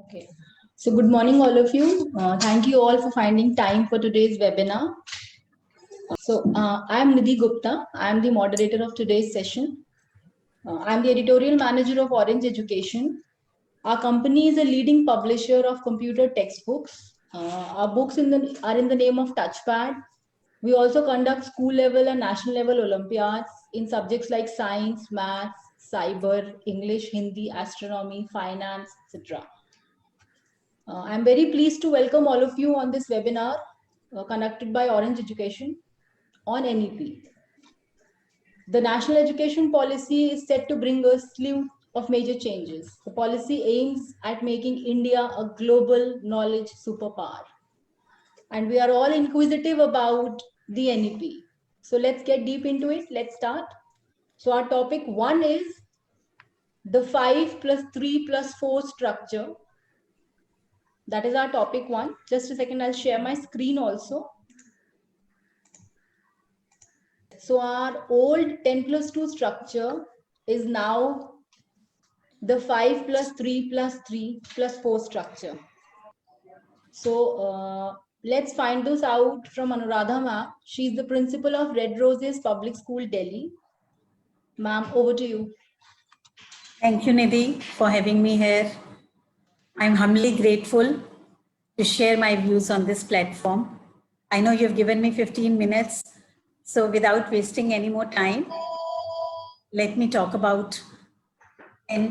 Okay. So good morning, all of you. Thank you all for finding time for today's webinar. I'm Nidhi Gupta. I'm the moderator of today's session. I'm the editorial manager of Orange Education. Our company is a leading publisher of computer textbooks. Our books are in the name of Touchpad. We also conduct school level and national level Olympiads in subjects like science, maths, cyber, English, Hindi, astronomy, finance, etc. I'm very pleased to welcome all of you on this webinar conducted by Orange Education on NEP. The National Education Policy is set to bring a slew of major changes. The policy aims at making India a global knowledge superpower. And we are all inquisitive about the NEP. So let's get deep into it. Let's start. So our topic one is the 5 plus 3 plus 4 structure. That is our topic one. Just a second, I'll share my screen also. So our old 10 plus 2 structure is now the 5 plus 3 plus 3 plus 4 structure. So let's find this out from Anuradha ma'am. She's the principal of Red Roses Public School, Delhi. Ma'am, over to you. Thank you, Nidhi, for having me here. I'm humbly grateful to share my views on this platform. I know you've given me 15 minutes, so without wasting any more time, let me talk about 5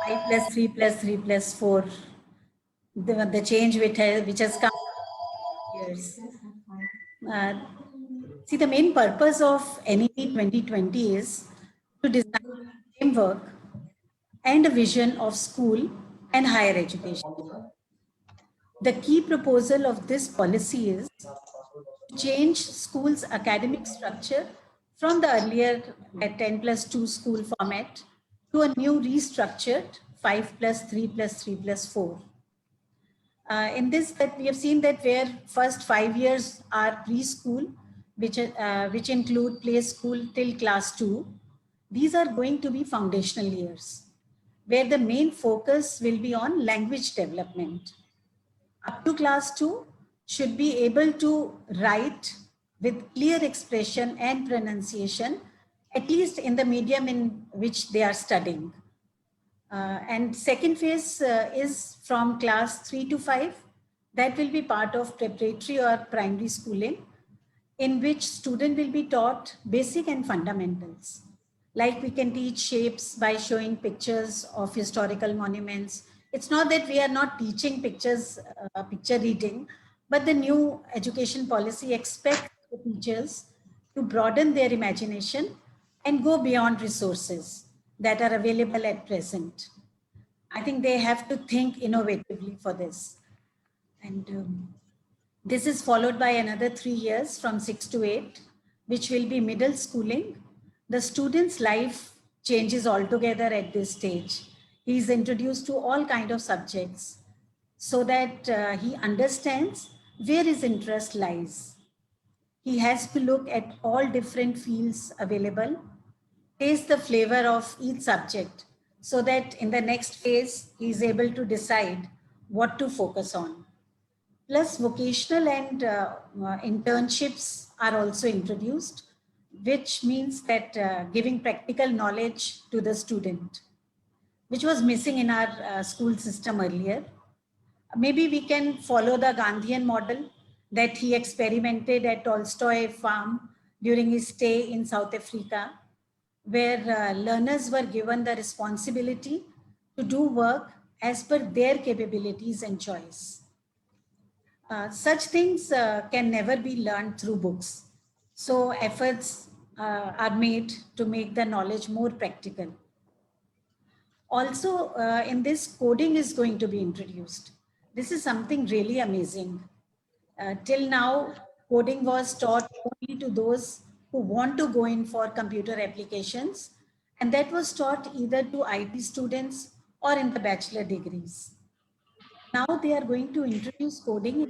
plus 3 plus 3 plus 4, the change which has come years. See, the main purpose of NEP 2020 is to design a framework and a vision of school and higher education. The key proposal of this policy is to change school's academic structure from the earlier 10 plus 2 school format to a new restructured 5 plus 3 plus 3 plus 4. In this, that we have seen that where first 5 years are preschool, which include play school till class 2, these are going to be foundational years, where the main focus will be on language development. Up to class 2 should be able to write with clear expression and pronunciation, at least in the medium in which they are studying. And second phase is from class 3 to 5. That will be part of preparatory or primary schooling, in which student will be taught basic and fundamentals. Like we can teach shapes by showing pictures of historical monuments. It's not that we are not teaching pictures, picture reading, but the new education policy expects the teachers to broaden their imagination and go beyond resources that are available at present. I think they have to think innovatively for this. And this is followed by another 3 years from 6 to 8, which will be middle schooling. The student's life changes altogether at this stage. He is introduced to all kinds of subjects so that he understands where his interest lies. He has to look at all different fields available, taste the flavor of each subject, so that in the next phase, he is able to decide what to focus on. Plus, vocational and internships are also introduced, which means that giving practical knowledge to the student, which was missing in our school system earlier. Maybe we can follow the Gandhian model that he experimented at Tolstoy farm during his stay in South Africa, where learners were given the responsibility to do work as per their capabilities and choice. Such things can never be learned through books. So efforts are made to make the knowledge more practical. Also, in this, coding is going to be introduced. This is something really amazing. Till now, coding was taught only to those who want to go in for computer applications, and that was taught either to IT students or in the bachelor degrees. Now they are going to introduce coding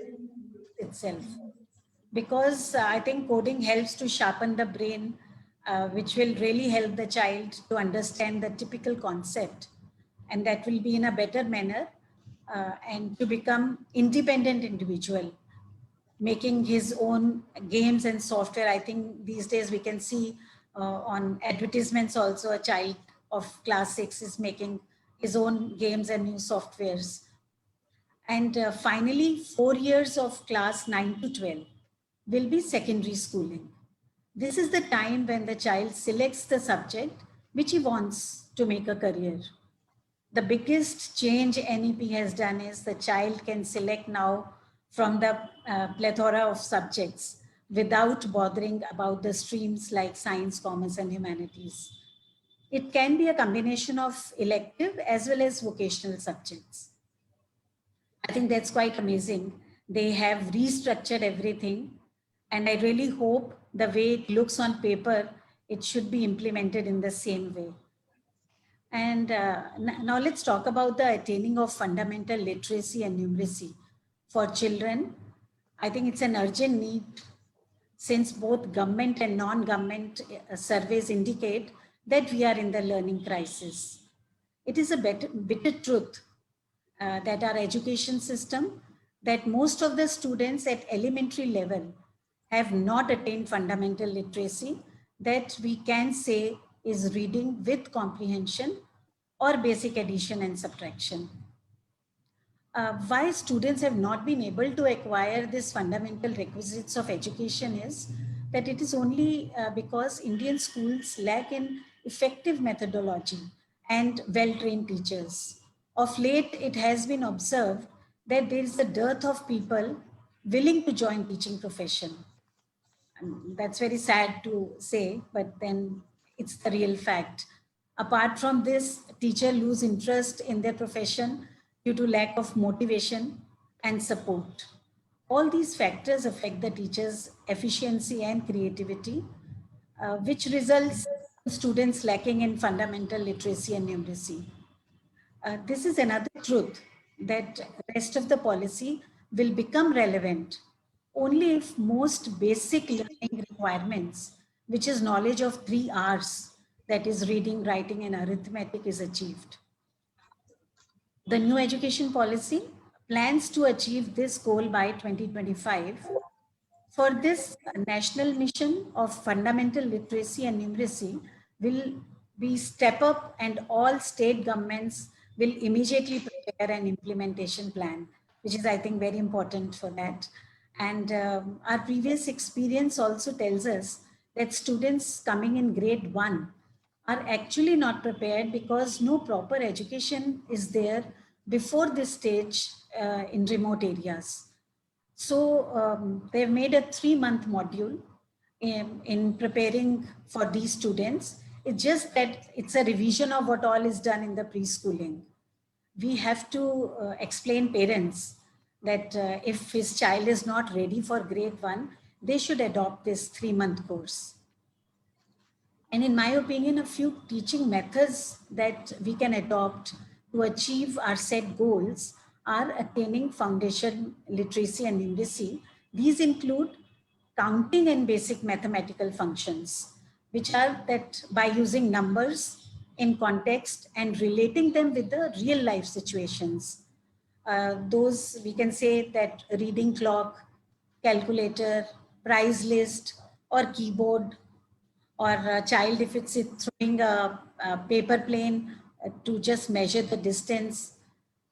itself, because I think coding helps to sharpen the brain, which will really help the child to understand the typical concept, and that will be in a better manner and to become independent individual, making his own games and software. I think these days we can see on advertisements also a child of class 6 is making his own games and new softwares. And finally, 4 years of class 9 to 12 will be secondary schooling. This is the time when the child selects the subject which he wants to make a career. The biggest change NEP has done is the child can select now from the plethora of subjects without bothering about the streams like science, commerce, and humanities. It can be a combination of elective as well as vocational subjects. I think that's quite amazing. They have restructured everything, and I really hope the way it looks on paper, it should be implemented in the same way. And now let's talk about the attaining of fundamental literacy and numeracy for children. I think it's an urgent need since both government and non-government surveys indicate that we are in the learning crisis. It is a bitter truth that our education system, that most of the students at elementary level have not attained fundamental literacy that we can say is reading with comprehension or basic addition and subtraction. Why students have not been able to acquire these fundamental requisites of education is that it is only because Indian schools lack in effective methodology and well-trained teachers. Of late, it has been observed that there is a dearth of people willing to join teaching profession. And that's very sad to say, but then it's the real fact. Apart from this, teachers lose interest in their profession due to lack of motivation and support. All these factors affect the teacher's efficiency and creativity, which results in students lacking in fundamental literacy and numeracy. This is another truth that rest of the policy will become relevant only if most basic learning requirements, which is knowledge of 3 R's, that is reading, writing, and arithmetic, is achieved. The new education policy plans to achieve this goal by 2025. For this, national mission of fundamental literacy and numeracy will be step up, and all state governments will immediately prepare an implementation plan, which is, I think, very important for that. And our previous experience also tells us that students coming in grade 1 are actually not prepared because no proper education is there before this stage in remote areas. So they've made a 3-month module in preparing for these students. It's just that it's a revision of what all is done in the preschooling. We have to explain parents that if his child is not ready for grade 1, they should adopt this 3-month course. And in my opinion, a few teaching methods that we can adopt to achieve our set goals are attaining foundation literacy and numeracy. These include counting and basic mathematical functions, which are that by using numbers in context and relating them with the real life situations. Those we can say that reading clock, calculator, price list, or keyboard, or a child if it's throwing a paper plane to just measure the distance,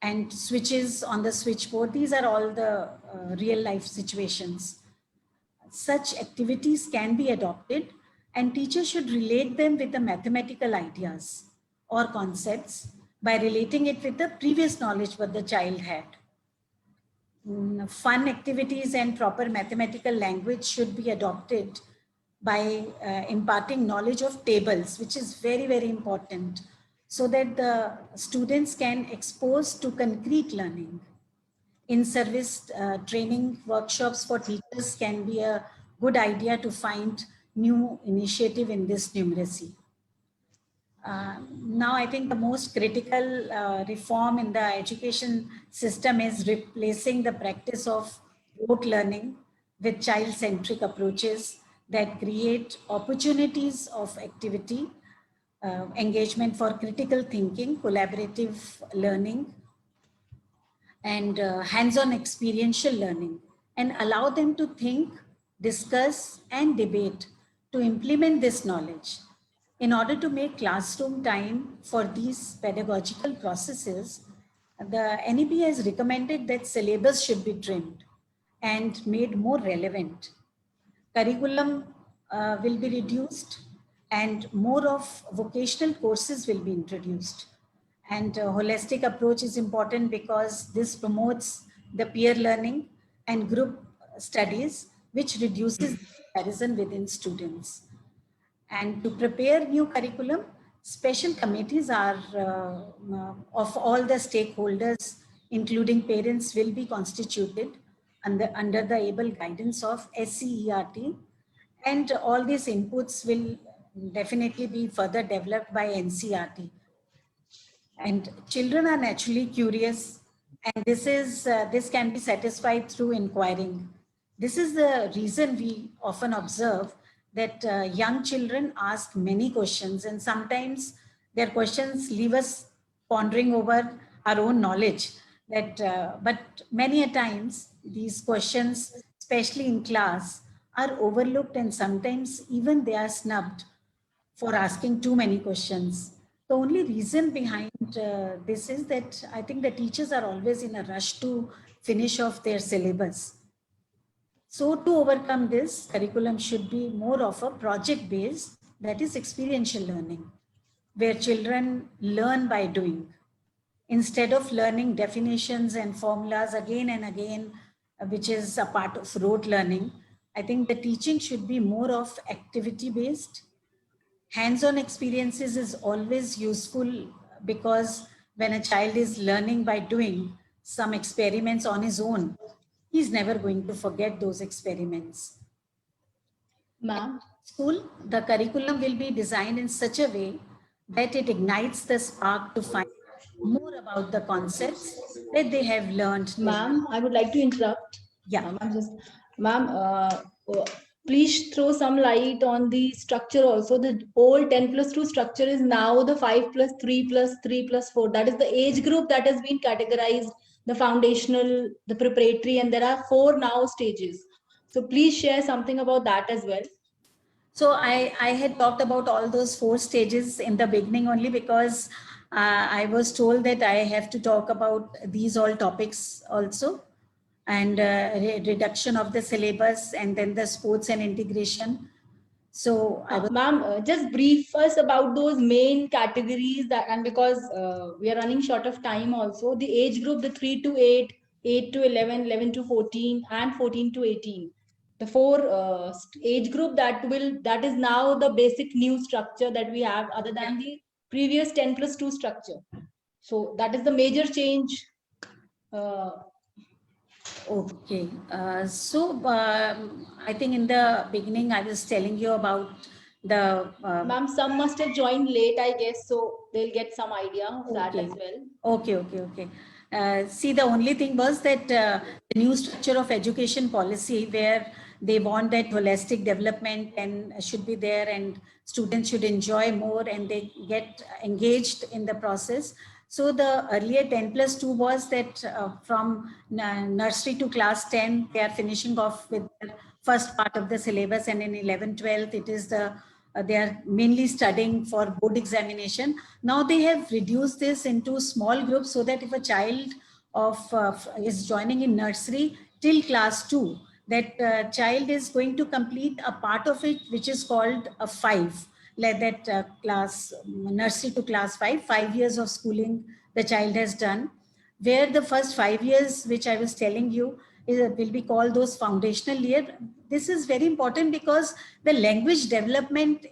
and switches on the switchboard. These are all the real life situations. Such activities can be adopted, and teachers should relate them with the mathematical ideas or concepts by relating it with the previous knowledge what the child had. Fun activities and proper mathematical language should be adopted by imparting knowledge of tables, which is very, very important, so that the students can expose to concrete learning. In-service training workshops for teachers can be a good idea to find new initiative in this numeracy. Now, I think the most critical reform in the education system is replacing the practice of rote learning with child-centric approaches that create opportunities of activity, engagement for critical thinking, collaborative learning. and hands-on experiential learning, and allow them to think, discuss, and debate to implement this knowledge. In order to make classroom time for these pedagogical processes, the NEP has recommended that syllabus should be trimmed and made more relevant. Curriculum will be reduced and more of vocational courses will be introduced. And a holistic approach is important because this promotes the peer learning and group studies, which reduces comparison within students. And to prepare new curriculum, special committees are of all the stakeholders, including parents, will be constituted under the able guidance of SCERT. And all these inputs will definitely be further developed by NCERT. And children are naturally curious, and this can be satisfied through inquiring. This is the reason we often observe that young children ask many questions, and sometimes their questions leave us pondering over our own knowledge. But many a times these questions, especially in class, are overlooked, and sometimes even they are snubbed for asking too many questions. The only reason behind this is that I think the teachers are always in a rush to finish off their syllabus. So to overcome this, curriculum should be more of a project based, that is experiential learning, where children learn by doing. Instead of learning definitions and formulas again and again, which is a part of rote learning, I think the teaching should be more of activity based. Hands-on experiences is always useful because when a child is learning by doing some experiments on his own, he's never going to forget those experiments. Ma'am? School, the curriculum will be designed in such a way that it ignites the spark to find more about the concepts that they have learned. Ma'am, I would like to interrupt. Yeah. Ma'am, please throw some light on the structure also. The old 10+2 structure is now the 5+3+3+4. That is the age group that has been categorized, the foundational, the preparatory, and there are 4 now stages. So please share something about that as well. So I had talked about all those 4 stages in the beginning only because I was told that I have to talk about these all topics also, and reduction of the syllabus, and then the sports and integration. So ma'am, just brief us about those main categories that, and because we are running short of time also, the age group, the 3 to 8, 8 to 11, 11 to 14, and 14 to 18. The 4 age group that is now the basic new structure that we have other than the previous 10+2 structure. So that is the major change. Okay, so I think in the beginning I was telling you about the... Ma'am, some must have joined late, I guess, so they'll get some idea of that as well. Okay. See, the only thing was that the new structure of education policy, where they want that holistic development and should be there, and students should enjoy more and they get engaged in the process. So the earlier 10+2 was that from nursery to class 10, they are finishing off with the first part of the syllabus, and in 11, 12, it is the they are mainly studying for board examination. Now they have reduced this into small groups so that if a child is joining in nursery till class 2, that child is going to complete a part of it, which is called a 5. Like that class, nursery to class 5 years of schooling the child has done, where the first 5 years, which I was telling you, will be called those foundational year. This is very important because the language development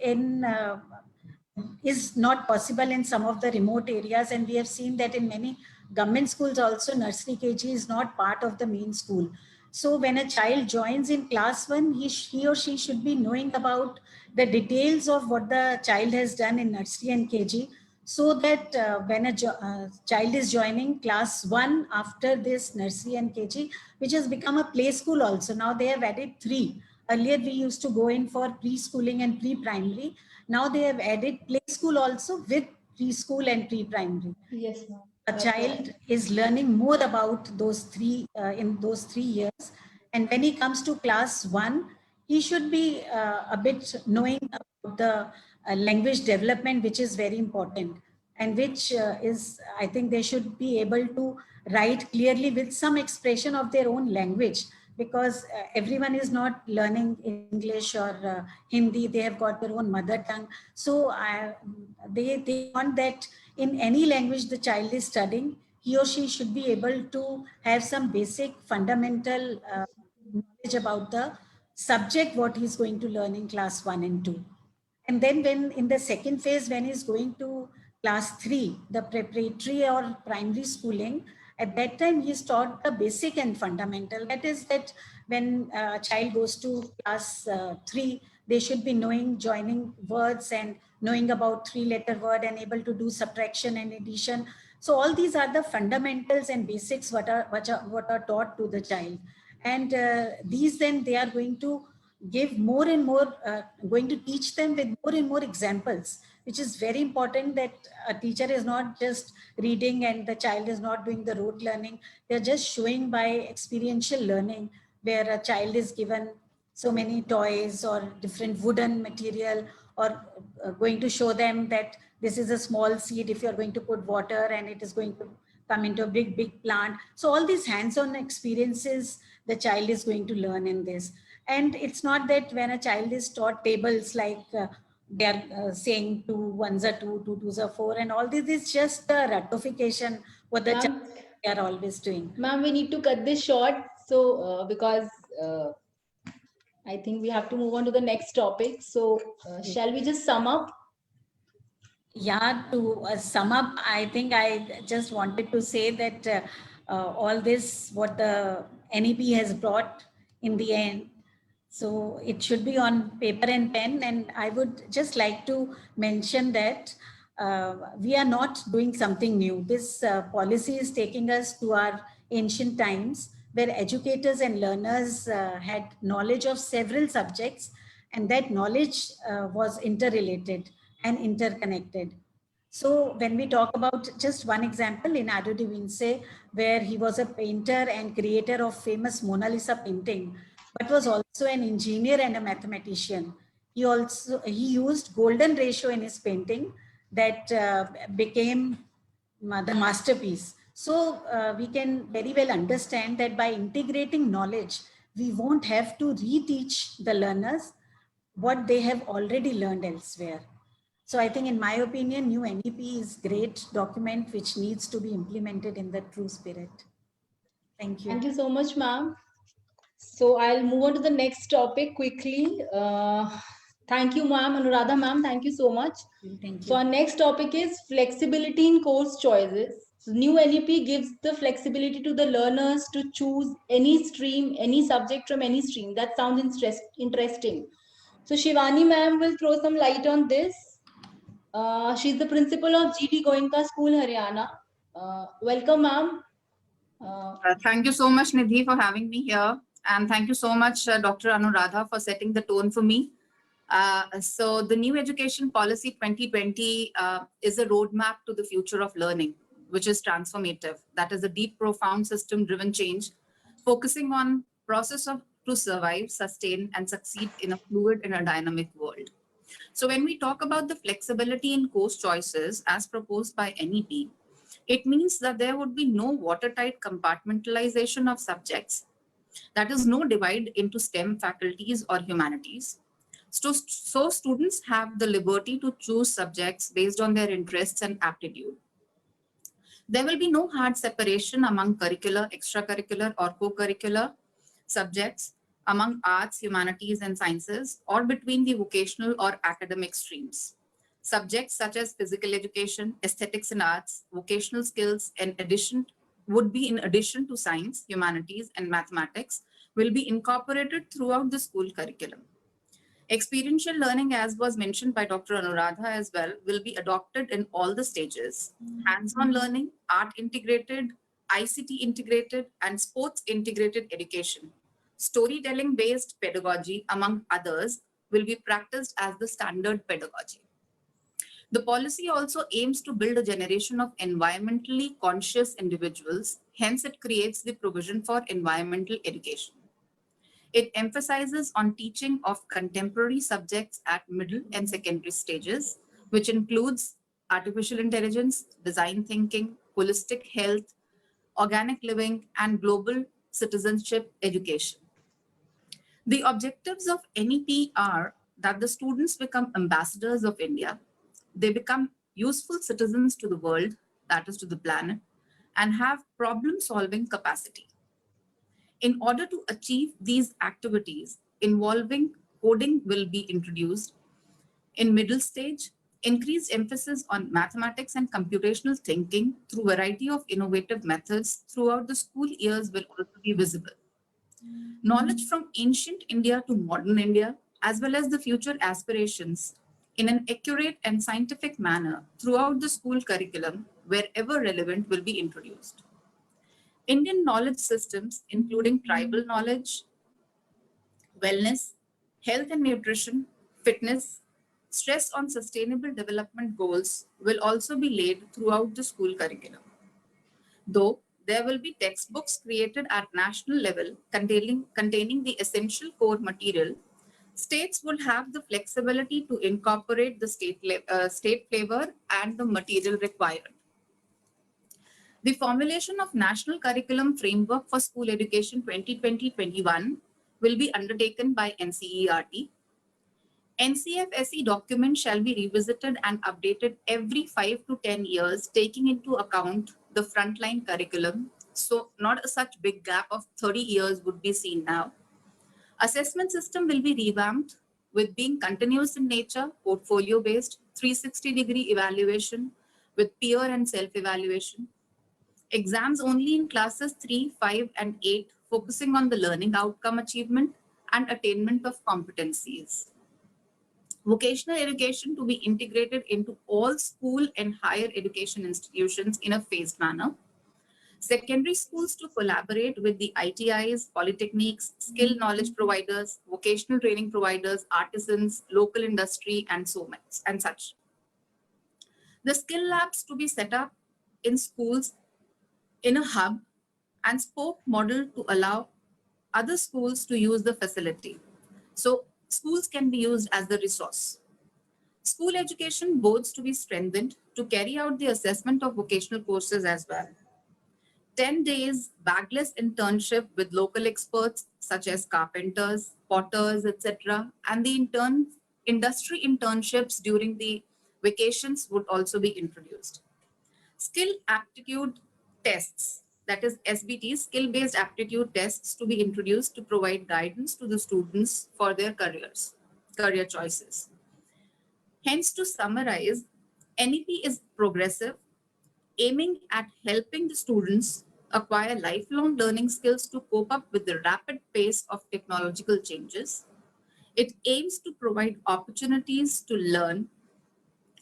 is not possible in some of the remote areas, and we have seen that in many government schools also nursery KG is not part of the main school. So when a child joins in class 1, he or she should be knowing about the details of what the child has done in nursery and KG, so that when a child is joining class 1 after this nursery and KG, which has become a play school also. Now they have added 3. Earlier we used to go in for preschooling and pre-primary. Now they have added play school also with preschool and pre-primary. Yes, ma'am. a child is learning more about those three in those 3 years. And when he comes to class 1, he should be a bit knowing about the language development, which is very important, and which is, I think they should be able to write clearly with some expression of their own language, because everyone is not learning English or Hindi. They have got their own mother tongue. So they want that in any language the child is studying, he or she should be able to have some basic fundamental knowledge about the subject what he's going to learn in class 1 and 2. And then when in the second phase, when he's going to class 3, the preparatory or primary schooling, at that time he's taught the basic and fundamental. That is that when a child goes to class 3, they should be knowing joining words and knowing about 3-letter word and able to do subtraction and addition. So all these are the fundamentals and basics what are taught to the child. And these then they are going to give more and more, going to teach them with more and more examples, which is very important, that a teacher is not just reading and the child is not doing the rote learning. They're just showing by experiential learning, where a child is given so many toys or different wooden material, or going to show them that this is a small seed, if you're going to put water and it is going to come into a big plant. So all these hands-on experiences the child is going to learn in this. And it's not that when a child is taught tables like they're saying 2 ones are 2, 2 twos are 4, and all this is just the ratification what the child are always doing. Ma'am, we need to cut this short. So because I think we have to move on to the next topic. So shall we just sum up? Yeah, to sum up, I think I just wanted to say that all this, what the NEP has brought in the end, so it should be on paper and pen. And I would just like to mention that we are not doing something new. This policy is taking us to our ancient times, where educators and learners had knowledge of several subjects, and that knowledge was interrelated and interconnected. So when we talk about just one example in Ado da Vinci, where he was a painter and creator of famous Mona Lisa painting, but was also an engineer and a mathematician. He used golden ratio in his painting that became the masterpiece. So we can very well understand that by integrating knowledge, we won't have to reteach the learners what they have already learned elsewhere. So I think, in my opinion, new NEP is great document which needs to be implemented in the true spirit. Thank you. Thank you so much, ma'am. So I'll move on to the next topic quickly. Thank you, ma'am. Anuradha, ma'am, thank you so much. Thank you. So our next topic is flexibility in course choices. New NEP gives the flexibility to the learners to choose any stream, any subject from any stream. That sounds interesting. So Shivani ma'am will throw some light on this. She's the principal of GD Goenka School, Haryana. Welcome, ma'am. Thank you so much, Nidhi, for having me here. And thank you so much, Dr. Anuradha, for setting the tone for me. So the New Education Policy 2020 is a roadmap to the future of learning, which is transformative. That is a deep, profound system-driven change, focusing on process of to survive, sustain, and succeed in a fluid and a dynamic world. So when we talk about the flexibility in course choices as proposed by NEP, it means that there would be no watertight compartmentalization of subjects. That is, no divide into STEM faculties or humanities. So students have the liberty to choose subjects based on their interests and aptitude. There will be no hard separation among curricular, extracurricular, or co-curricular subjects, among arts, humanities, and sciences, or between the vocational or academic streams. Subjects such as physical education, aesthetics and arts, vocational skills, would be in addition to science, humanities, and mathematics, will be incorporated throughout the school curriculum. Experiential learning, as was mentioned by Dr. Anuradha as well, will be adopted in all the stages. Hands-on learning, art integrated, ICT integrated, and sports integrated education. Storytelling-based pedagogy, among others, will be practiced as the standard pedagogy. The policy also aims to build a generation of environmentally conscious individuals. Hence, it creates the provision for environmental education. It emphasizes on teaching of contemporary subjects at middle and secondary stages, which includes artificial intelligence, design thinking, holistic health, organic living, and global citizenship education. The objectives of NEP are that the students become ambassadors of India, they become useful citizens to the world, that is to the planet, and have problem-solving capacity. In order to achieve these activities, involving coding will be introduced. In middle stage, increased emphasis on mathematics and computational thinking through a variety of innovative methods throughout the school years will also be visible. Knowledge from ancient India to modern India, as well as the future aspirations in an accurate and scientific manner throughout the school curriculum, wherever relevant, will be introduced. Indian knowledge systems, including tribal knowledge, wellness, health and nutrition, fitness, stress on sustainable development goals will also be laid throughout the school curriculum. Though there will be textbooks created at national level containing the essential core material, states will have the flexibility to incorporate the state flavor and the material required. The formulation of National Curriculum Framework for School Education 2020-21 will be undertaken by NCERT. NCFSE documents shall be revisited and updated every 5 to 10 years, taking into account the frontline curriculum. So not such big gap of 30 years would be seen now. Assessment system will be revamped with being continuous in nature, portfolio-based, 360-degree evaluation with peer and self-evaluation. Exams only in classes 3, 5, and 8, focusing on the learning outcome achievement and attainment of competencies. Vocational education to be integrated into all school and higher education institutions in a phased manner. Secondary schools to collaborate with the ITIs, polytechnics, skill knowledge providers, vocational training providers, artisans, local industry, and so much and such. The skill labs to be set up in schools in a hub and spoke model to allow other schools to use the facility. So schools can be used as the resource. School education boards to be strengthened to carry out the assessment of vocational courses as well. 10 days bagless internship with local experts such as carpenters, potters, etc. And the industry internships during the vacations would also be introduced. Skill aptitude tests, that is SBTs, skill-based aptitude tests to be introduced to provide guidance to the students for their career choices. Hence, to summarize, NEP is progressive, aiming at helping the students acquire lifelong learning skills to cope up with the rapid pace of technological changes. It aims to provide opportunities to learn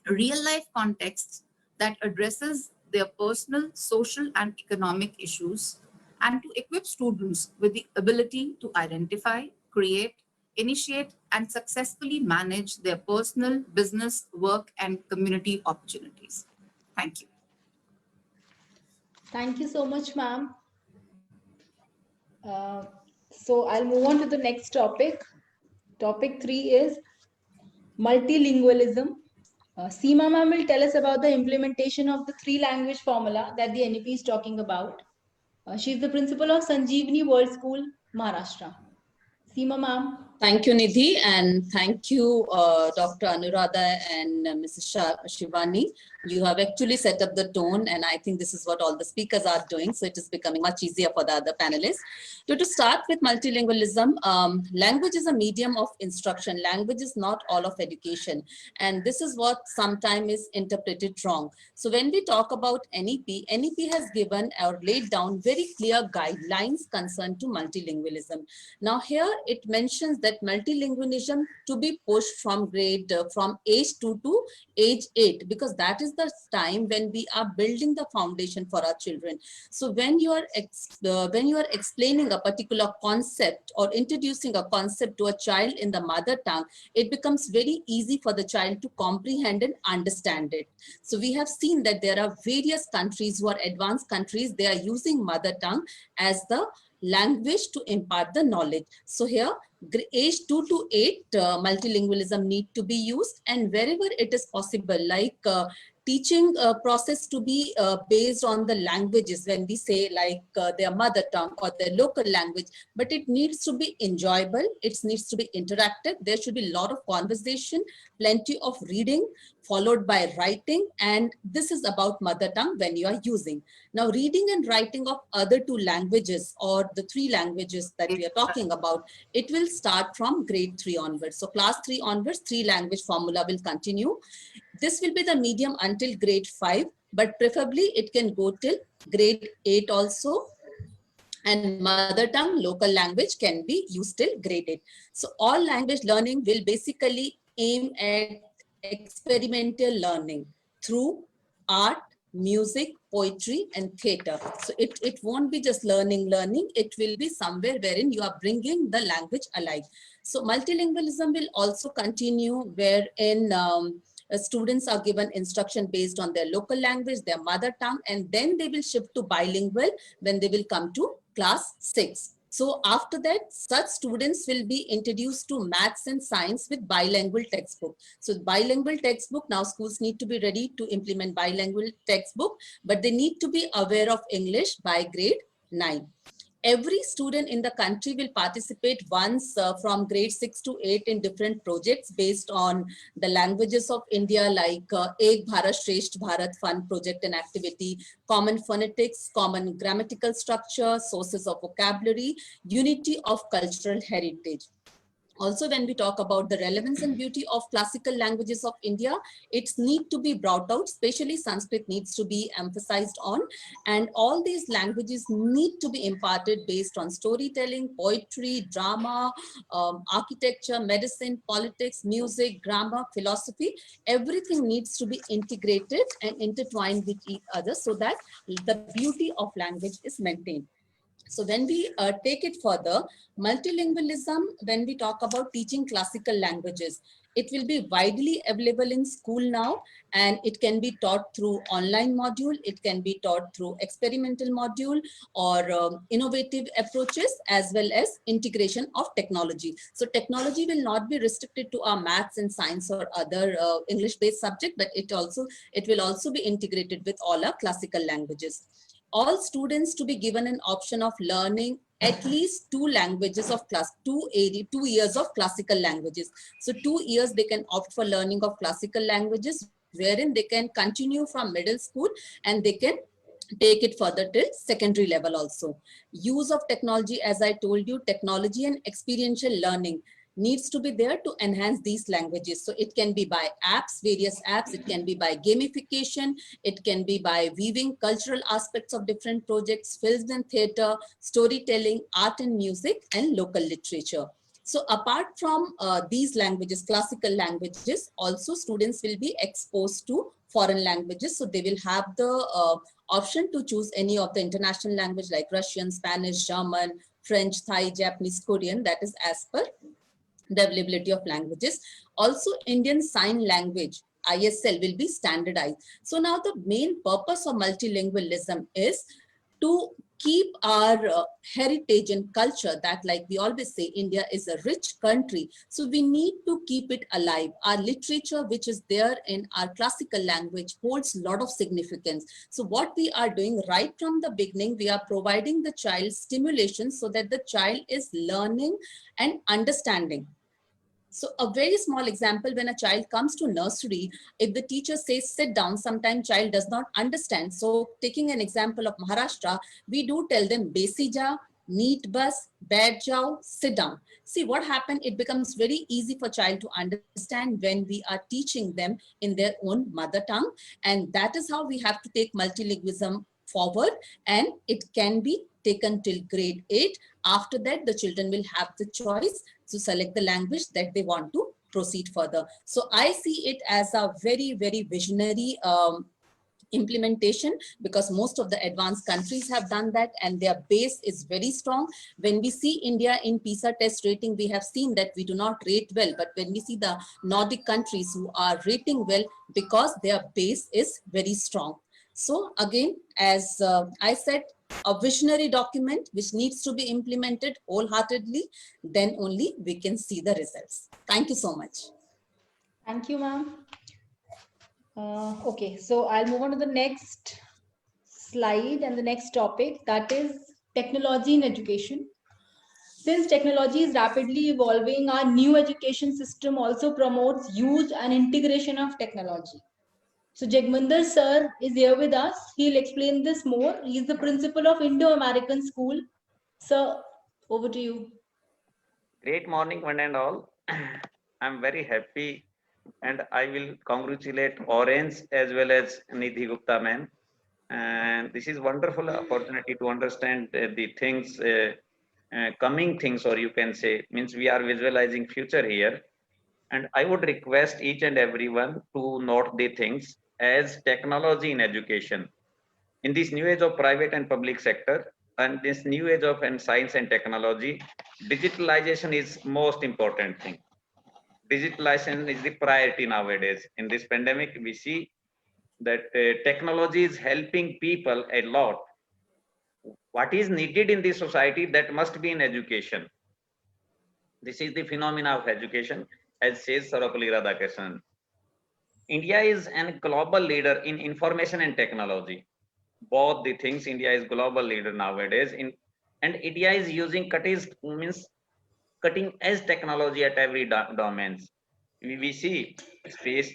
real-life contexts that addresses their personal, social, and economic issues, and to equip students with the ability to identify, create, initiate, and successfully manage their personal, business, work, and community opportunities. Thank you. Thank you so much, ma'am. So I'll move on to the next topic. Topic 3 is multilingualism. Seema ma'am will tell us about the implementation of the 3-language formula that the NEP is talking about. She is the principal of Sanjeevani World School, Maharashtra. Seema ma'am. Thank you, Nidhi, and thank you, Dr. Anuradha and Mrs. Shivani. You have actually set up the tone, and I think this is what all the speakers are doing, so it is becoming much easier for the other panelists. So to start with multilingualism, language is a medium of instruction. Language is not all of education, and this is what sometimes is interpreted wrong. So when we talk about NEP, NEP has given or laid down very clear guidelines concerned to multilingualism. Now here it mentions that multilingualism to be pushed from from age 2 to age 8, because that is the time when we are building the foundation for our children. So when you are explaining a particular concept or introducing a concept to a child in the mother tongue, it becomes very easy for the child to comprehend and understand it. So we have seen that there are various countries who are advanced countries, they are using mother tongue as the language to impart the knowledge. So here, age 2 to 8, multilingualism need to be used, and wherever it is possible, like teaching process to be based on the languages, when we say like their mother tongue or their local language, but it needs to be enjoyable, it needs to be interactive, there should be a lot of conversation, plenty of reading followed by writing, and this is about mother tongue when you are using. Now reading and writing of other 2 languages or the 3 languages that we are talking about, it will start from grade 3 onwards. So class 3 onwards, 3 language formula will continue. This will be the medium until grade 5, but preferably it can go till grade 8 also. And mother tongue, local language can be used till grade 8. So all language learning will basically aim at experimental learning through art, music, poetry, and theater. So it won't be just learning, it will be somewhere wherein you are bringing the language alive. So multilingualism will also continue wherein students are given instruction based on their local language, their mother tongue, and then they will shift to bilingual when they will come to class 6. So after that, such students will be introduced to maths and science with bilingual textbook. So bilingual textbook, now schools need to be ready to implement bilingual textbook, but they need to be aware of English by grade 9. Every student in the country will participate once from grade 6 to 8 in different projects based on the languages of India, like Ek Bharat Shresth Bharat Fun project and activity, common phonetics, common grammatical structure, sources of vocabulary, unity of cultural heritage. Also, when we talk about the relevance and beauty of classical languages of India, it's need to be brought out, especially Sanskrit needs to be emphasized on, and all these languages need to be imparted based on storytelling, poetry, drama, architecture, medicine, politics, music, grammar, philosophy. Everything needs to be integrated and intertwined with each other so that the beauty of language is maintained. So when we take it further, multilingualism, when we talk about teaching classical languages, it will be widely available in school now, and it can be taught through online module, it can be taught through experimental module or innovative approaches, as well as integration of technology. So technology will not be restricted to our maths and science or other English-based subject, but it will also be integrated with all our classical languages. All students to be given an option of learning at least 2 languages of 2 years of classical languages. So 2 years they can opt for learning of classical languages, wherein they can continue from middle school and they can take it further till secondary level also. Use of technology, as I told you, technology and experiential learning needs to be there to enhance these languages. So it can be by apps, various apps, it can be by gamification, it can be by weaving cultural aspects of different projects, films and theater, storytelling, art and music, and local literature. So apart from these languages, classical languages, also students will be exposed to foreign languages. So they will have the option to choose any of the international language like Russian, Spanish, German, French, Thai, Japanese, Korean, that is as per the availability of languages. Also, Indian Sign Language, ISL, will be standardized. So now the main purpose of multilingualism is to keep our heritage and culture, that, like we always say, India is a rich country. So we need to keep it alive. Our literature, which is there in our classical language, holds a lot of significance. So what we are doing right from the beginning, we are providing the child stimulation so that the child is learning and understanding. So a very small example, when a child comes to nursery, if the teacher says sit down, sometimes child does not understand. So taking an example of Maharashtra, we do tell them besija, neat bus, baith jao, sit down. See what happened, it becomes very easy for child to understand when we are teaching them in their own mother tongue. And that is how we have to take multilingualism forward, and it can be taken till grade 8. After that, the children will have the choice to select the language that they want to proceed further. So I see it as a very, very visionary implementation, because most of the advanced countries have done that and their base is very strong. When we see India in PISA test rating, we have seen that we do not rate well, but when we see the Nordic countries who are rating well, because their base is very strong. So again, as I said, a visionary document which needs to be implemented wholeheartedly, then only we can see the results. Thank you so much. Thank you, ma'am. Okay, so I'll move on to the next slide and the next topic, that is technology in education. Since technology is rapidly evolving, our new education system also promotes use and integration of technology. So Jagminder sir is here with us. He'll explain this more. He is the principal of Indo-American School. Sir, over to you. Great morning, one and all. I'm very happy, and I will congratulate Orange as well as Nidhi Gupta ma'am. And this is wonderful opportunity to understand the things, coming things, or you can say, means we are visualizing future here. And I would request each and everyone to note the things as technology in education. In this new age of private and public sector, and this new age of science and technology, digitalization is most important thing. Digitalization is the priority nowadays. In this pandemic, we see that technology is helping people a lot. What is needed in the society, that must be in education. This is the phenomena of education, as says Sarvapalli Radhakrishnan. India is a global leader in information and technology. Both the things, India is global leader nowadays and India is using cutting edge technology at every domains. We see space,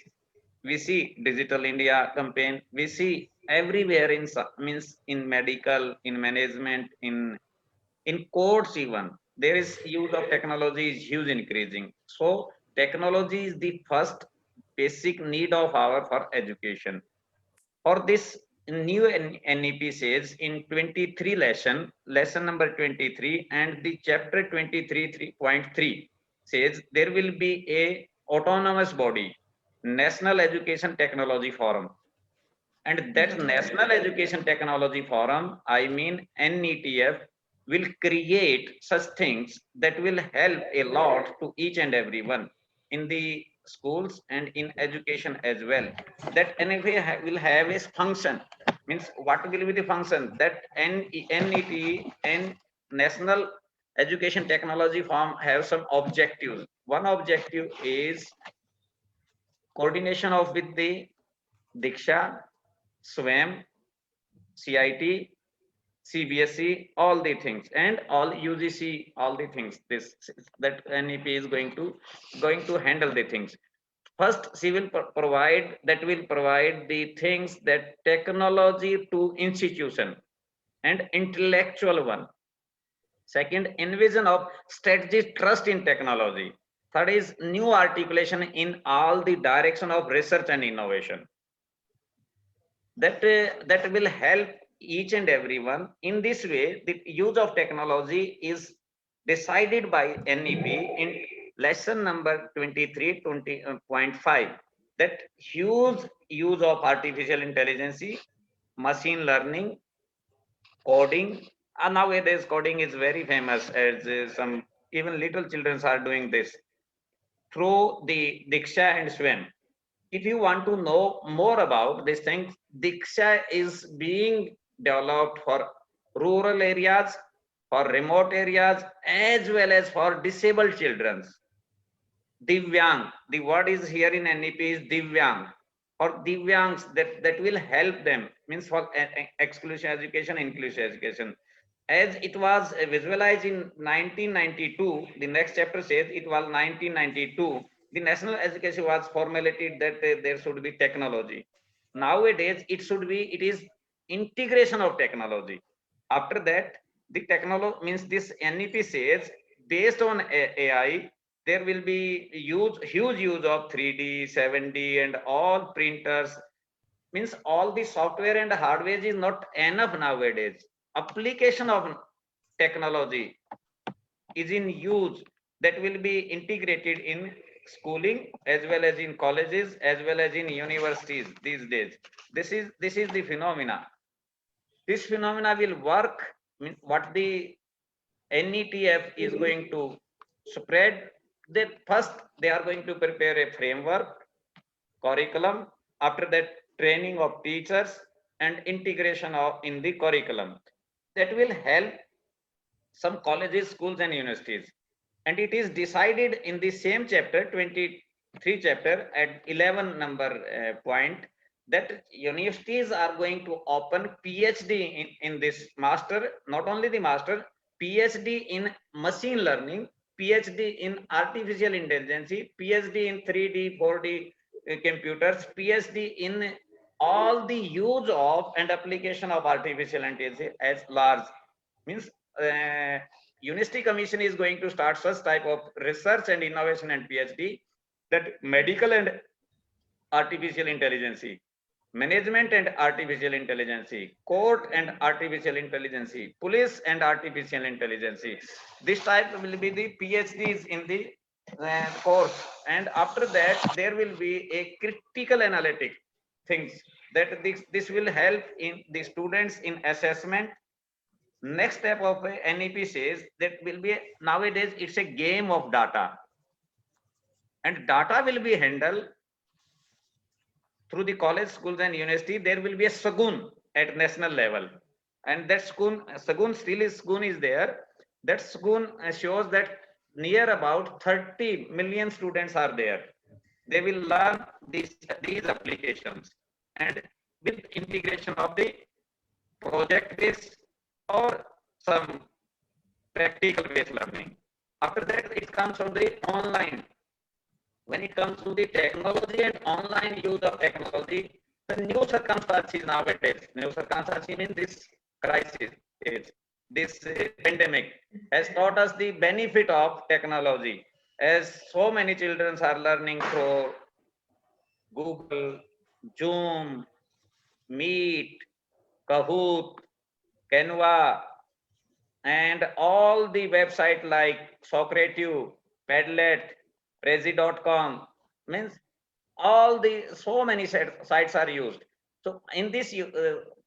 we see digital India campaign, we see everywhere in medical, in management, in courts even. There is use of technology is huge increasing. So technology is the first basic need of our for education. For this new NEP says in 23 lesson number 23 and the chapter 23 3.3 says there will be a autonomous body, National Education Technology Forum. And that National Education Technology Forum, I mean NETF, will create such things that will help a lot to each and everyone in the schools and in education as well. That NETF will have a function. Means what will be the function? That NET and National Education Technology Forum have some objectives. One objective is coordination of with the Diksha, SWAM, CIT, CBSE, all the things, and all UGC, all the things. This that NEP is going to handle the things. First, she will provide the things that technology to institution and intellectual one. Second, envision of strategic trust in technology. Third is new articulation in all the direction of research and innovation. That will help each and everyone. In this way, the use of technology is decided by NEP in lesson number 23.5. That huge use of artificial intelligence, machine learning, coding. And nowadays, coding is very famous, as some even little children are doing this through the Diksha and SWAM. If you want to know more about these things, Diksha is being developed for rural areas, for remote areas, as well as for disabled children. Divyang, the word is here in NEP is Divyang, or Divyangs that will help them, means for exclusive education, inclusive education. As it was visualized in 1992, the next chapter says it was 1992, the national education was formulated that there should be technology. Nowadays, it is integration of technology. After that, the technology means this NEP says based on AI, there will be huge use of 3D, 7D and all printers means all the software and hardware is not enough nowadays. Application of technology is in use, that will be integrated in schooling as well as in colleges as well as in universities these days. This is the phenomena. This phenomena will work. What the NETF is going to spread, that first they are going to prepare a framework, curriculum, after that training of teachers and integration of in the curriculum. That will help some colleges, schools and universities. And it is decided in the same chapter, 23 chapter at 11 number point, that universities are going to open PhD in this master, not only the master, PhD in machine learning, PhD in artificial intelligence, PhD in 3D, 4D computers, PhD in all the use of and application of artificial intelligence as large. Means University Commission is going to start such type of research and innovation and PhD, that medical and artificial intelligence, management and artificial intelligence, court and artificial intelligence, police and artificial intelligence. This type will be the PhDs in the course. And after that, there will be a critical analytic things, that this will help in the students in assessment. Next step of NEP says that will be, nowadays it's a game of data, and data will be handled through the college, schools and university. There will be a Sagun at national level, and that Sagun still is Sagun is there. That Sagun shows that near about 30 million students are there. They will learn these applications, and with integration of the project based or some practical based learning. After that, it comes from the online. When it comes to the technology and online use of technology, the new circumstances nowadays, new circumstances in this crisis, this pandemic has taught us the benefit of technology, as so many children are learning through Google, Zoom, Meet, Kahoot, Canva, and all the website like Socrative, Padlet, Prezi.com, means all the so many sites are used. So in this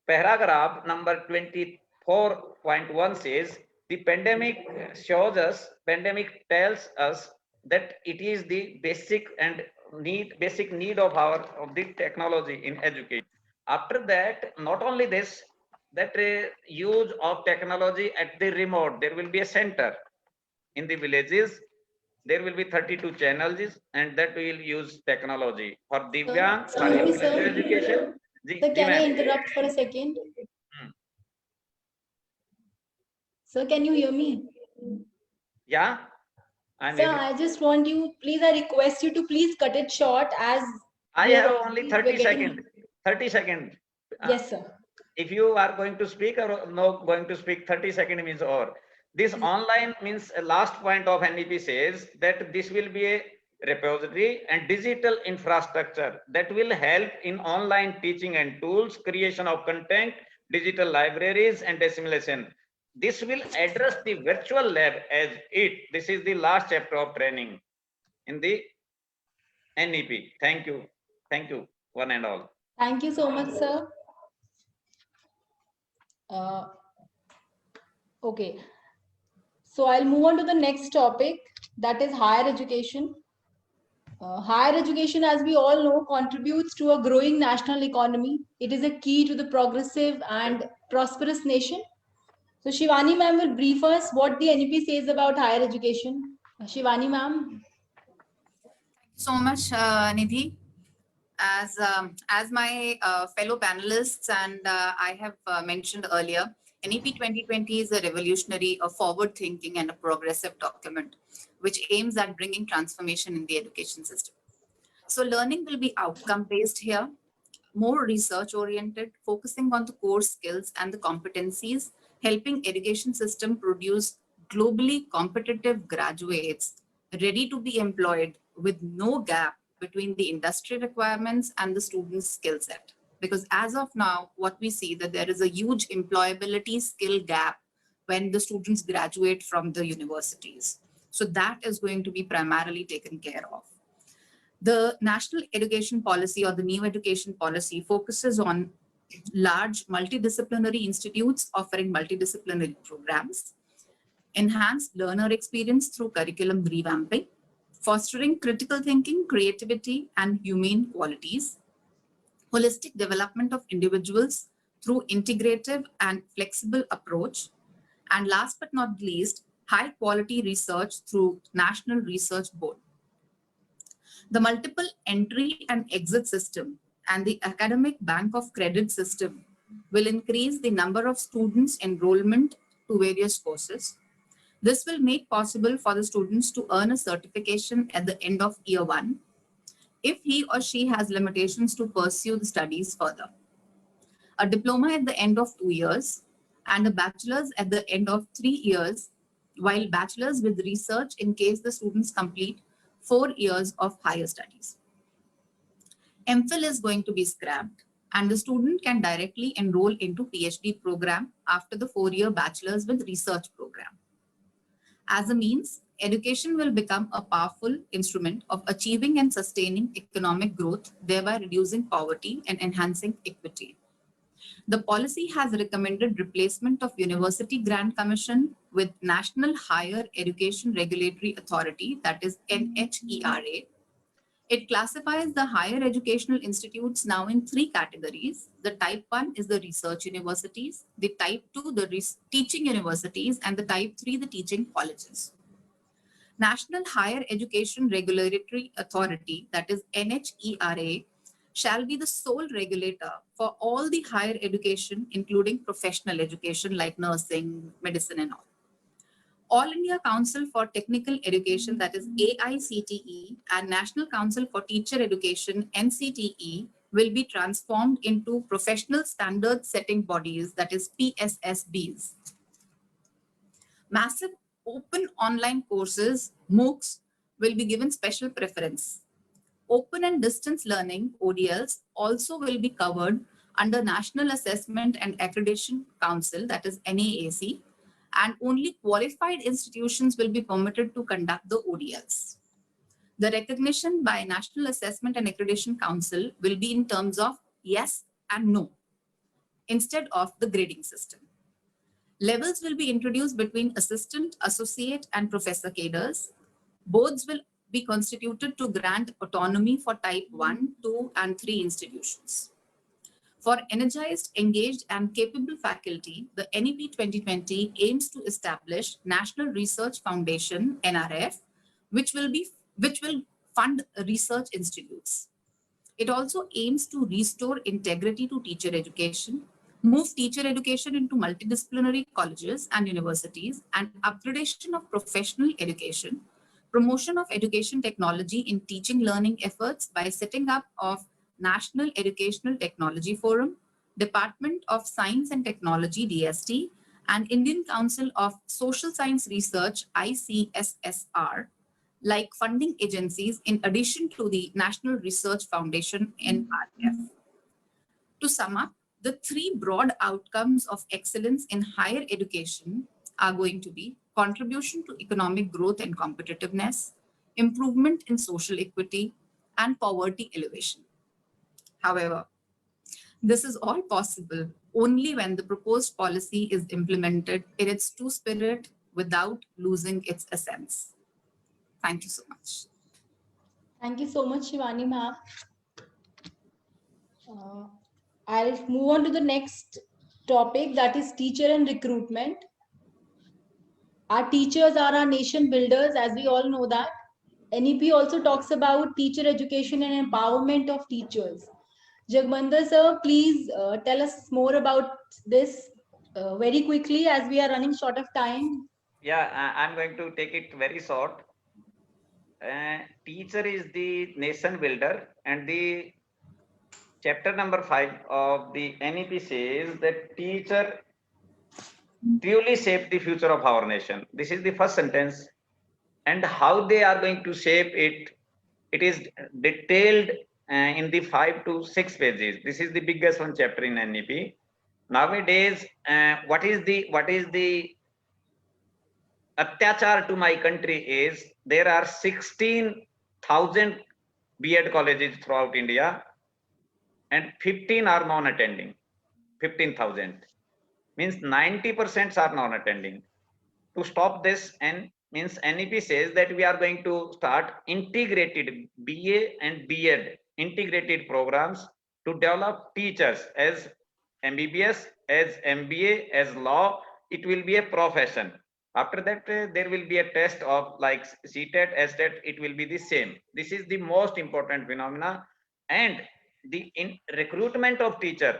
paragraph number 24.1 says, the pandemic shows us, pandemic tells us that it is the basic need of the technology in education. After that, not only this, that use of technology at the remote, there will be a center in the villages. There will be 32 channels, and that will use technology for Divyang, education. Sir, can I interrupt for a second? Sir, can you hear me? Yeah. Sir, I just want you, please, I request you to please cut it short, as I have only 30 seconds. 30 seconds. Yes, sir. If you are going to speak or no going to speak, 30 seconds means over. This online means last point of NEP says that this will be a repository and digital infrastructure that will help in online teaching and tools, creation of content, digital libraries and dissemination. This will address the virtual lab as it. This is the last chapter of training in the NEP. Thank you. Thank you, one and all. Thank you so much, sir. Okay. So I'll move on to the next topic, that is higher education. Higher education, as we all know, contributes to a growing national economy. It is a key to the progressive and prosperous nation. So Shivani ma'am will brief us what the NEP says about higher education. Shivani ma'am. Thank you so much, Nidhi. As my fellow panelists and I have mentioned earlier, NEP 2020 is a revolutionary, a forward-thinking and a progressive document which aims at bringing transformation in the education system. So learning will be outcome-based here, more research-oriented, focusing on the core skills and the competencies, helping education system produce globally competitive graduates ready to be employed with no gap between the industry requirements and the student's skill set. because as of now, what we see that there is a huge employability skill gap when the students graduate from the universities. So that is going to be primarily taken care of. The national education policy, or the new education policy, focuses on large multidisciplinary institutes offering multidisciplinary programs, enhanced learner experience through curriculum revamping, fostering critical thinking, creativity, and humane qualities, holistic development of individuals through integrative and flexible approach, and last but not least, high quality research through National Research Board. The multiple entry and exit system and the academic bank of credit system will increase the number of students enrollment to various courses. This will make possible for the students to earn a certification at the end of year 1 if he or she has limitations to pursue the studies further, a diploma at the end of 2 years, and a bachelor's at the end of 3 years, while bachelor's with research in case the students complete 4 years of higher studies. MPhil is going to be scrapped, and the student can directly enroll into PhD program after the 4-year bachelor's with research program. As a means, education will become a powerful instrument of achieving and sustaining economic growth, thereby reducing poverty and enhancing equity. The policy has recommended replacement of University Grant Commission with National Higher Education Regulatory Authority, that is NHERA. It classifies the higher educational institutes now in 3 categories. The type 1 is the research universities, the type 2 the teaching universities, and the type 3 the teaching colleges. National Higher Education Regulatory Authority, that is NHERA, shall be the sole regulator for all the higher education, including professional education like nursing, medicine, and all. All India Council for Technical Education, that is AICTE, and National Council for Teacher Education, NCTE, will be transformed into professional standard setting bodies, that is PSSBs. Massive open online courses, MOOCs, will be given special preference. Open and distance learning, ODLs, also will be covered under National Assessment and Accreditation Council, that is NAAC, and only qualified institutions will be permitted to conduct the ODLs. The recognition by National Assessment and Accreditation Council will be in terms of yes and no, instead of the grading system. Levels will be introduced between assistant, associate, and professor cadres. Boards will be constituted to grant autonomy for type 1, 2, and 3 institutions. For energized, engaged, and capable faculty, the NEP 2020 aims to establish National Research Foundation, NRF, which will fund research institutes. It also aims to restore integrity to teacher education, move teacher education into multidisciplinary colleges and universities, and upgradation of professional education, promotion of education technology in teaching learning efforts by setting up of National Educational Technology Forum, Department of Science and Technology, DST, and Indian Council of Social Science Research, ICSSR, like funding agencies in addition to the National Research Foundation, NRF. To sum up, the 3 broad outcomes of excellence in higher education are going to be contribution to economic growth and competitiveness, improvement in social equity, and poverty elevation. However, this is all possible only when the proposed policy is implemented in its true spirit without losing its essence. Thank you so much. Thank you so much, Shivani ma'am. I'll move on to the next topic, that is teacher and recruitment. Our teachers are our nation builders, as we all know that. NEP also talks about teacher education and empowerment of teachers. Jagmandar sir, please tell us more about this very quickly, as we are running short of time. Yeah, I'm going to take it very short. Teacher is the nation builder, and the chapter number 5 of the NEP says that teacher truly shape the future of our nation. This is the first sentence, and how they are going to shape it, it is detailed in the 5 to 6 pages. This is the biggest one chapter in NEP. Nowadays, what is the atyachar to my country is there are 16,000 B.Ed colleges throughout India and 15 are non-attending. 15,000 means 90% are non-attending. To stop this, and means NEP says that we are going to start integrated BA and B.Ed integrated programs to develop teachers as MBBS, as MBA, as law. It will be a profession. After that, there will be a test of like CTET, STET. It will be the same. This is the most important phenomena. And the recruitment of teacher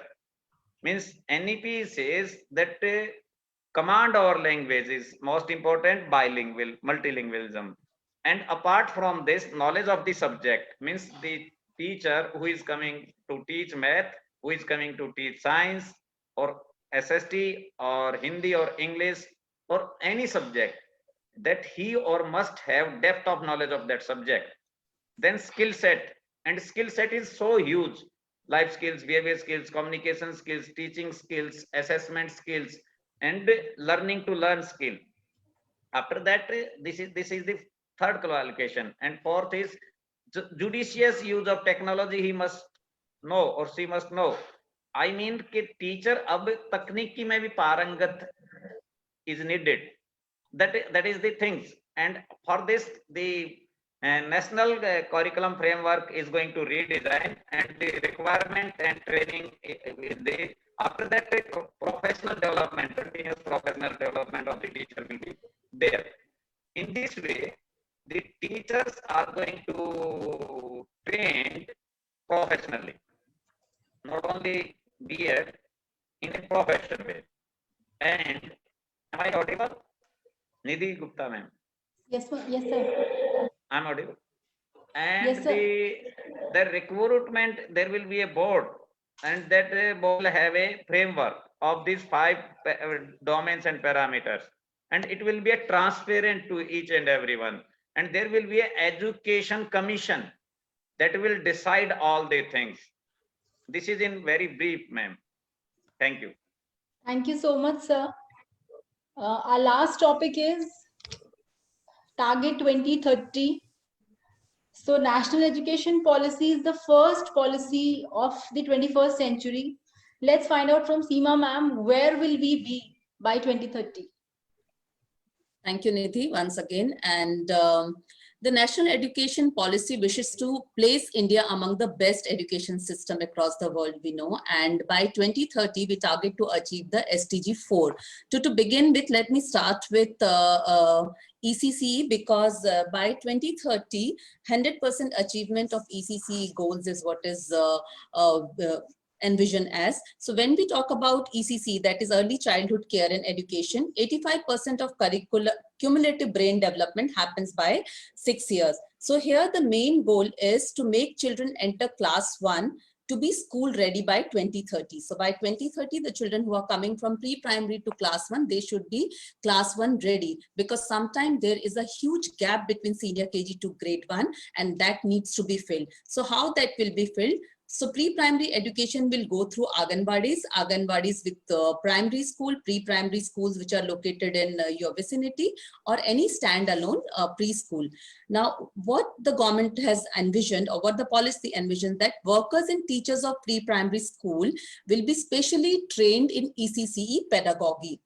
means NEP says that command our language is most important, bilingual, multilingualism. And apart from this, knowledge of the subject means the teacher who is coming to teach math, who is coming to teach science or SST or Hindi or English or any subject, that he or must have depth of knowledge of that subject. Then skill set, and skill set is so huge: life skills, behavior skills, communication skills, teaching skills, assessment skills, and learning to learn skill. After that, this is the third qualification. And fourth is judicious use of technology. He must know or she must know. I mean कि teacher अब तकनीकी में भी पारंगत is needed. That is the things. And for this, the national curriculum framework is going to redesign, and the requirement and training, after that, professional development, continuous professional development of the teacher will be there. In this way, the teachers are going to train professionally, not only B.Ed, in a professional way. And am I audible? Nidhi Gupta ma'am. Yes, yes, sir. I'm audible. And Yes, sir. the recruitment, there will be a board, and that board will have a framework of these 5 domains and parameters, and it will be a transparent to each and everyone. And there will be an education commission that will decide all the things. This is in very brief, ma'am. Thank you. Thank you so much, sir. Our last topic is Target 2030. So National Education Policy is the first policy of the 21st century. Let's find out from Seema ma'am, where will we be by 2030? Thank you, Nidhi, once again. And the National Education Policy wishes to place India among the best education system across the world, we know. And by 2030, we target to achieve the SDG 4. To begin with, let me start with ECCE, because by 2030, 100% achievement of ECCE goals is what is envisioned as. So when we talk about ECC, that is early childhood care and education, 85% of cumulative brain development happens by 6 years. So here the main goal is to make children enter class 1 to be school ready by 2030. So by 2030, the children who are coming from pre-primary to class 1, they should be class 1 ready, because sometimes there is a huge gap between senior KG to grade 1, and that needs to be filled. So how that will be filled? So pre-primary education will go through Anganwadis with primary school, pre-primary schools which are located in your vicinity, or any standalone preschool. Now, what the government has envisioned, or what the policy envisioned, that workers and teachers of pre-primary school will be specially trained in ECCE pedagogy,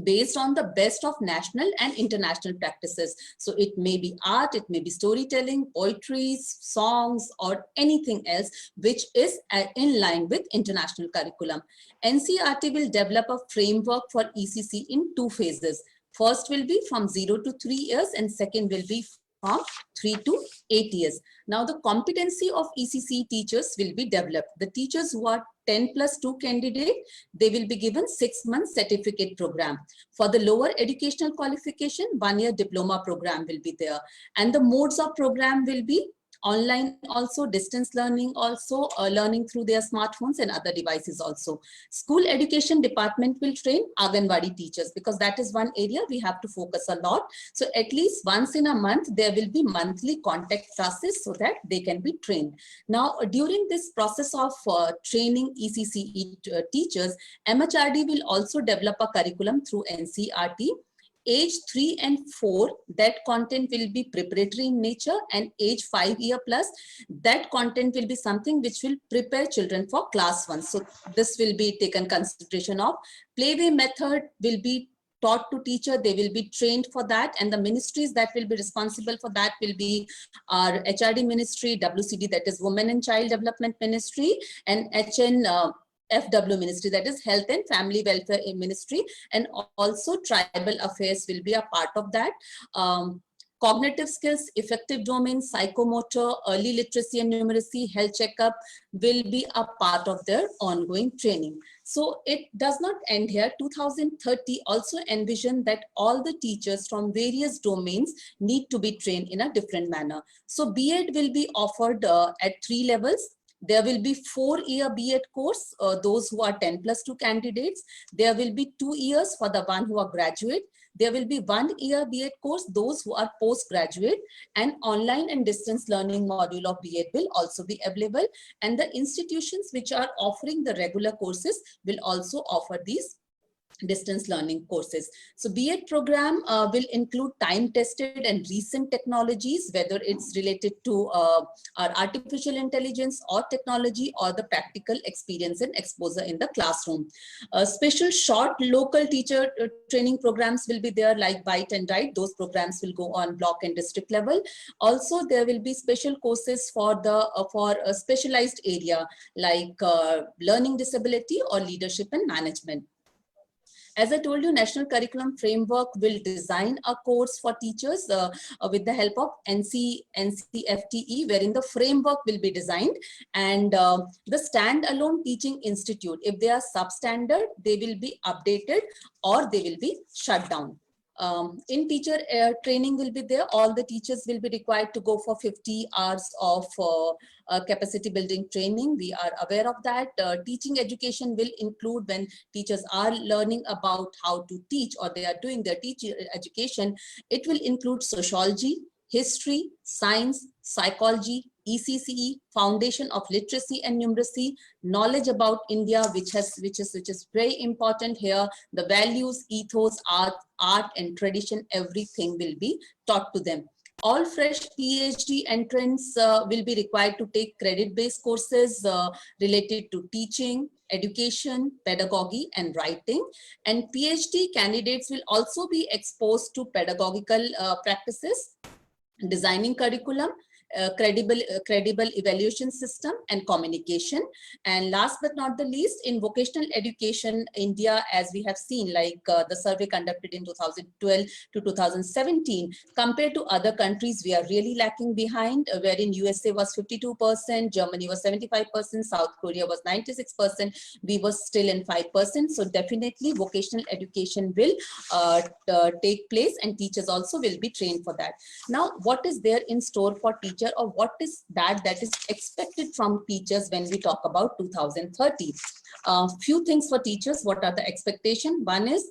based on the best of national and international practices. So it may be art, it may be storytelling, poetry, songs, or anything else which is in line with international curriculum. NCERT will develop a framework for ECC in 2 phases. First will be from 0 to 3 years, and second will be from 3 to 8 years. Now the competency of ECC teachers will be developed. The teachers who are 10+2 candidate, they will be given 6-month certificate program. For the lower educational qualification, 1-year diploma program will be there. And the modes of program will be online also, distance learning also, learning through their smartphones and other devices also. School education department will train Anganwadi teachers, because that is one area we have to focus a lot. So at least once in a month, there will be monthly contact classes so that they can be trained. Now, during this process of training ECCE teachers, MHRD will also develop a curriculum through NCERT. Age 3 and 4, that content will be preparatory in nature, and age 5 year plus, that content will be something which will prepare children for class 1. So this will be taken consideration of. Playway method will be taught to teacher, they will be trained for that, and the ministries that will be responsible for that will be our HRD ministry, WCD, that is Women and Child Development Ministry, and FW ministry, that is Health and Family Welfare Ministry, and also Tribal Affairs will be a part of that. Cognitive skills, effective domain, psychomotor, early literacy and numeracy, health checkup will be a part of their ongoing training. So it does not end here. 2030 also envision that all the teachers from various domains need to be trained in a different manner. So B.Ed will be offered at 3 levels. There will be 4-year B.Ed course, those who are 10+2 candidates. There will be 2 years for the one who are graduate. There will be 1-year B.Ed course, those who are postgraduate, and online and distance learning module of B.Ed will also be available. And the institutions which are offering the regular courses will also offer these distance learning courses. So B.Ed program will include time-tested and recent technologies, whether it's related to our artificial intelligence or technology, or the practical experience and exposure in the classroom. Special short local teacher training programs will be there, like Bite and Write. Those programs will go on block and district level. Also, there will be special courses for the for a specialized area like learning disability or leadership and management. As I told you, National Curriculum Framework will design a course for teachers with the help of NCFTE, wherein the framework will be designed, and the standalone teaching institute, if they are substandard, they will be updated or they will be shut down. In teacher training will be there. All the teachers will be required to go for 50 hours of capacity building training. We are aware of that. Teaching education will include when teachers are learning about how to teach, or they are doing their teacher education. It will include sociology, history, science, psychology, ECCE, foundation of literacy and numeracy, knowledge about India, which is very important here. The values, ethos, art and tradition, everything will be taught to them. All fresh PhD entrants will be required to take credit-based courses related to teaching, education, pedagogy, and writing. And PhD candidates will also be exposed to pedagogical practices, designing curriculum, credible evaluation system, and communication. And last but not the least, in vocational education, India, as we have seen, like the survey conducted in 2012 to 2017, compared to other countries, we are really lacking behind, wherein USA was 52%, Germany was 75%, South Korea was 96%, we were still in 5%. So definitely vocational education will take place, and teachers also will be trained for that. Now, what is there in store for teachers, or what is that is expected from teachers when we talk about 2030? Few things for teachers. What are the expectations? One is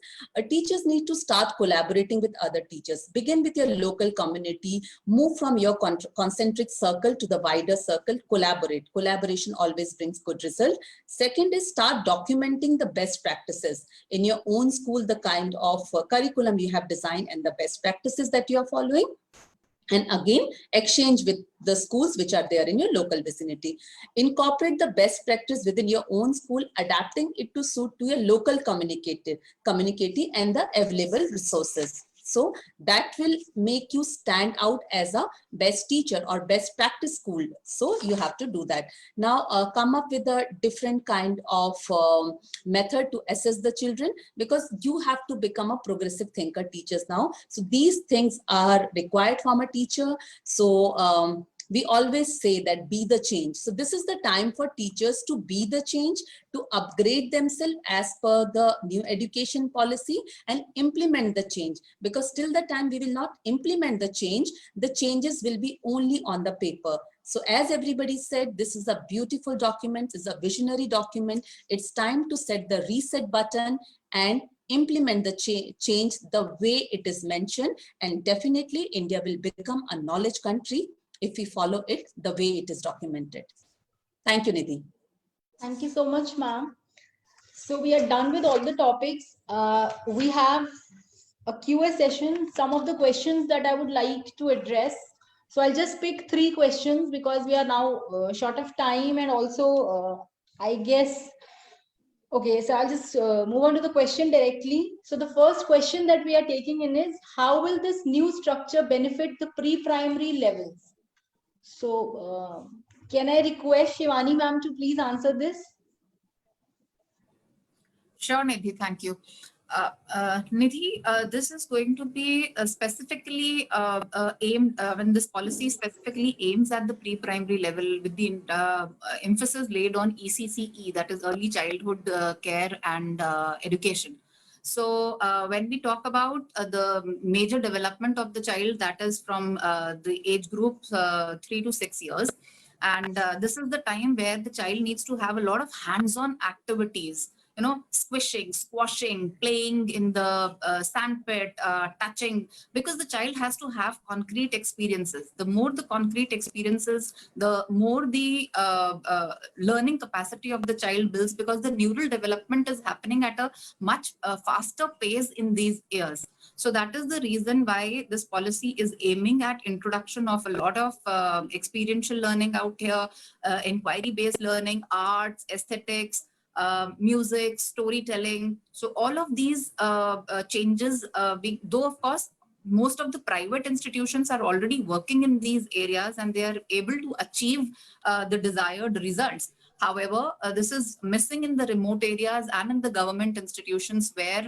teachers need to start collaborating with other teachers. Begin with your local community, move from your concentric circle to the wider circle, collaborate. Collaboration always brings good result. Second is start documenting the best practices in your own school, the kind of curriculum you have designed and the best practices that you are following. And again, exchange with the schools which are there in your local vicinity. Incorporate the best practice within your own school, adapting it to suit to your local community and the available resources. So that will make you stand out as a best teacher or best practice school. So you have to do that. Now come up with a different kind of method to assess the children, because you have to become a progressive thinker teachers now. So these things are required from a teacher. So we always say that be the change. So this is the time for teachers to be the change, to upgrade themselves as per the new education policy and implement the change. Because till the time we will not implement the changes will be only on the paper. So as everybody said, this is a beautiful document, it's a visionary document. It's time to set the reset button and implement the change the way it is mentioned. And definitely India will become a knowledge country if we follow it the way it is documented. Thank you, Nidhi. Thank you so much, ma'am. So we are done with all the topics. We have a Q&A session. Some of the questions that I would like to address. So I'll just pick 3 questions because we are now short of time, and also I guess, okay, so I'll just move on to the question directly. So the first question that we are taking in is, how will this new structure benefit the pre-primary levels? So can I request Shivani ma'am to please answer this? Sure, Nidhi, thank you. Nidhi, this is going to be specifically aimed, when this policy specifically aims at the pre-primary level with the emphasis laid on ECCE, that is early childhood care and education. So when we talk about the major development of the child, that is from the age group 3 to 6 years. And this is the time where the child needs to have a lot of hands-on activities, you know, squishing, squashing, playing in the sandpit, touching, because the child has to have concrete experiences. The more the concrete experiences, the more the learning capacity of the child builds, because the neural development is happening at a much faster pace in these years. So that is the reason why this policy is aiming at introduction of a lot of experiential learning out here, inquiry-based learning, arts, aesthetics, music, storytelling. So all of these changes, though of course most of the private institutions are already working in these areas and they are able to achieve the desired results. However, this is missing in the remote areas and in the government institutions, where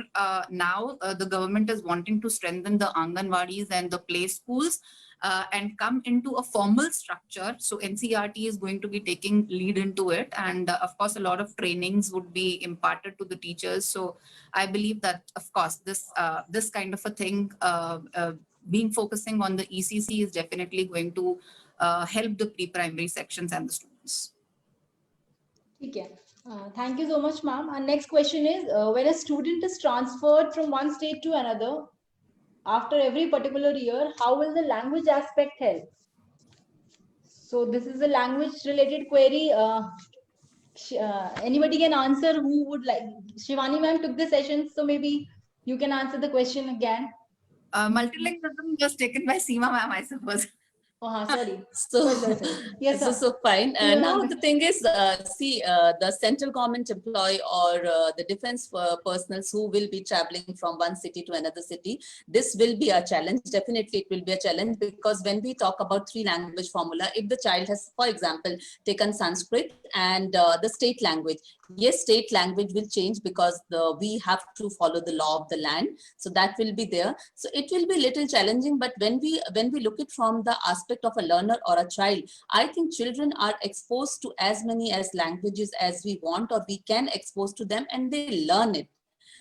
now the government is wanting to strengthen the Anganwadis and the play schools and come into a formal structure. So NCERT is going to be taking lead into it. And of course, a lot of trainings would be imparted to the teachers. So I believe that, of course, this kind of a thing, being focusing on the ECC is definitely going to help the pre-primary sections and the students. Okay. Thank you so much, ma'am. Our next question is, when a student is transferred from one state to another, after every particular year, how will the language aspect help? So this is a language related query. Anybody can answer who would like. Shivani ma'am took the session, so maybe you can answer the question again. Multilingualism was taken by Seema ma'am, I suppose. Oh, sorry. So, Sorry. Yes, sir. so fine. Yeah. Now the thing is, see, the central government employee or the defense personnel who will be traveling from one city to another city, this will be a challenge. Definitely it will be a challenge, because when we talk about 3 language formula, if the child has, for example, taken Sanskrit and the state language, yes, state language will change because we have to follow the law of the land. So that will be there. So it will be little challenging, but when we look at from the aspect of a learner or a child, I think children are exposed to as many as languages as we want, or we can expose to them, and they learn it.